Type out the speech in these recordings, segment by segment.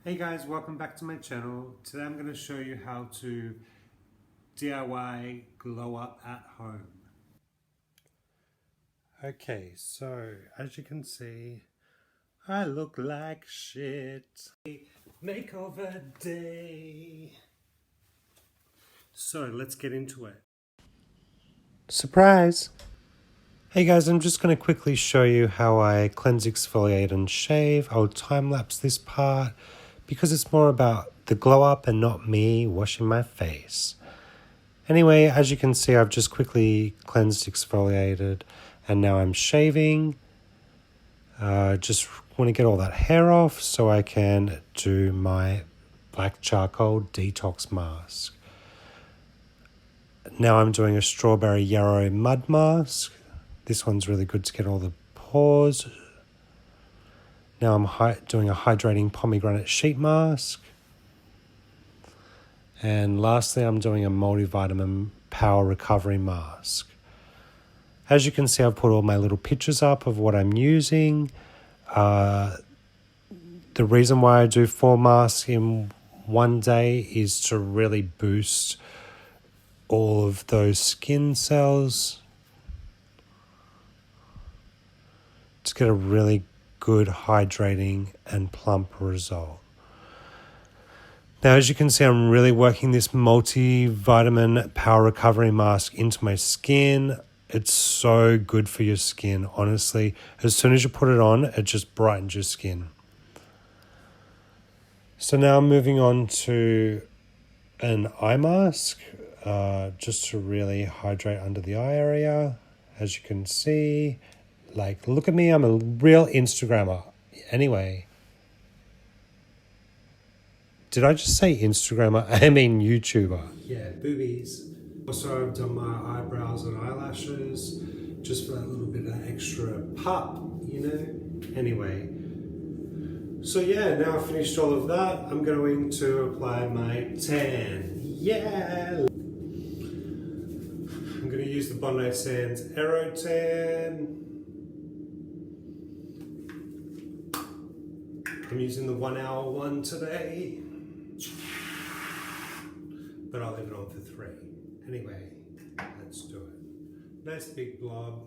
Hey guys, welcome back to my channel. Today I'm going to show you how to DIY glow up at home. Okay, so as you can see, I look like shit. Makeover day. So let's get into it. Surprise! Hey guys, I'm just going to quickly show you how I cleanse, exfoliate and shave. I'll time lapse this part because it's more about the glow up and not me washing my face. Anyway, as you can see, I've just quickly cleansed, exfoliated, and now I'm shaving. Just want to get all that hair off so I can do my black charcoal detox mask. Now I'm doing a strawberry yarrow mud mask. This one's really good to get all the pores. Now I'm doing a hydrating pomegranate sheet mask. And lastly, I'm doing a multivitamin power recovery mask. As you can see, I've put all my little pictures up of what I'm using. The reason why I do 4 masks in one day is to really boost all of those skin cells to get a really good hydrating and plump result. Now, as you can see, I'm really working this multivitamin power recovery mask into my skin. It's so good for your skin, honestly. As soon as you put it on, it just brightens your skin. So now I'm moving on to an eye mask, just to really hydrate under the eye area. As you can see, like, look at me, I'm a real Instagrammer. Anyway. Did I just say Instagrammer? I mean YouTuber. Yeah, boobies. Also, I've done my eyebrows and eyelashes, just for that little bit of extra pop, you know? Anyway. So yeah, now I've finished all of that, I'm going to apply my tan. Yeah! I'm going to use the Bondi Sands Aero Tan. I'm using the 1 hour one today, but I'll leave it on for 3. Anyway, let's do it. Nice big blob.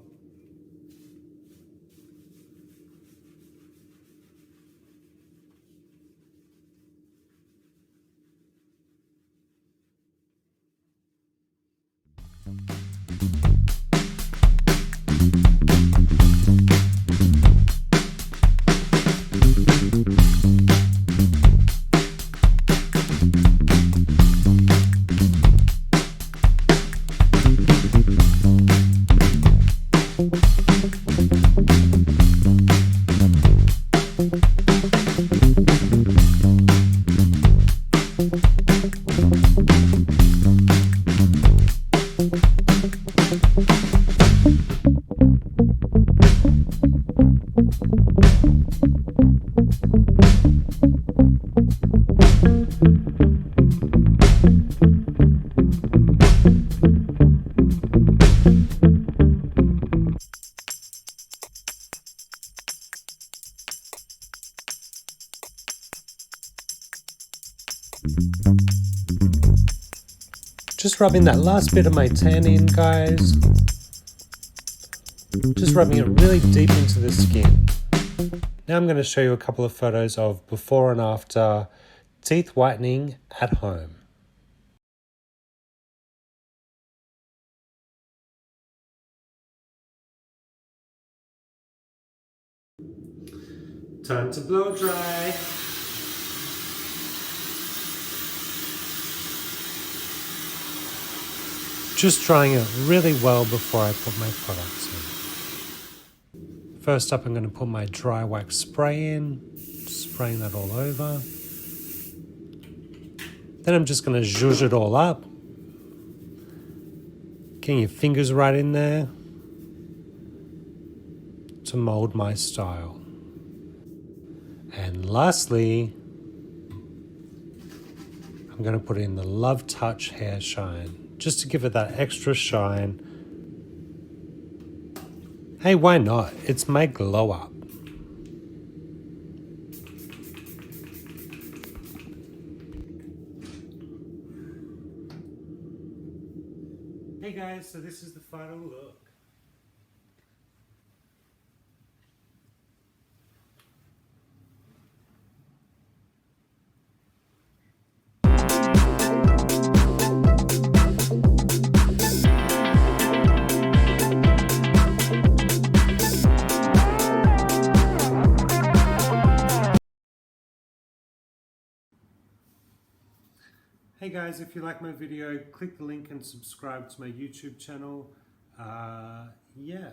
Just rubbing that last bit of my tan in, guys. Just rubbing it really deep into the skin. Now I'm going to show you a couple of photos of before and after teeth whitening at home. Time to blow dry. Just drying it really well before I put my products in. First up, I'm going to put my dry wax spray in, spraying that all over. Then I'm just going to zhuzh it all up. Getting your fingers right in there to mold my style. And lastly, I'm going to put in the Love Touch Hair Shine, just to give it that extra shine. Hey, why not? It's my glow up. Hey guys, so this is the final look. Hey guys, if you like my video, click the link and subscribe to my YouTube channel. Yeah.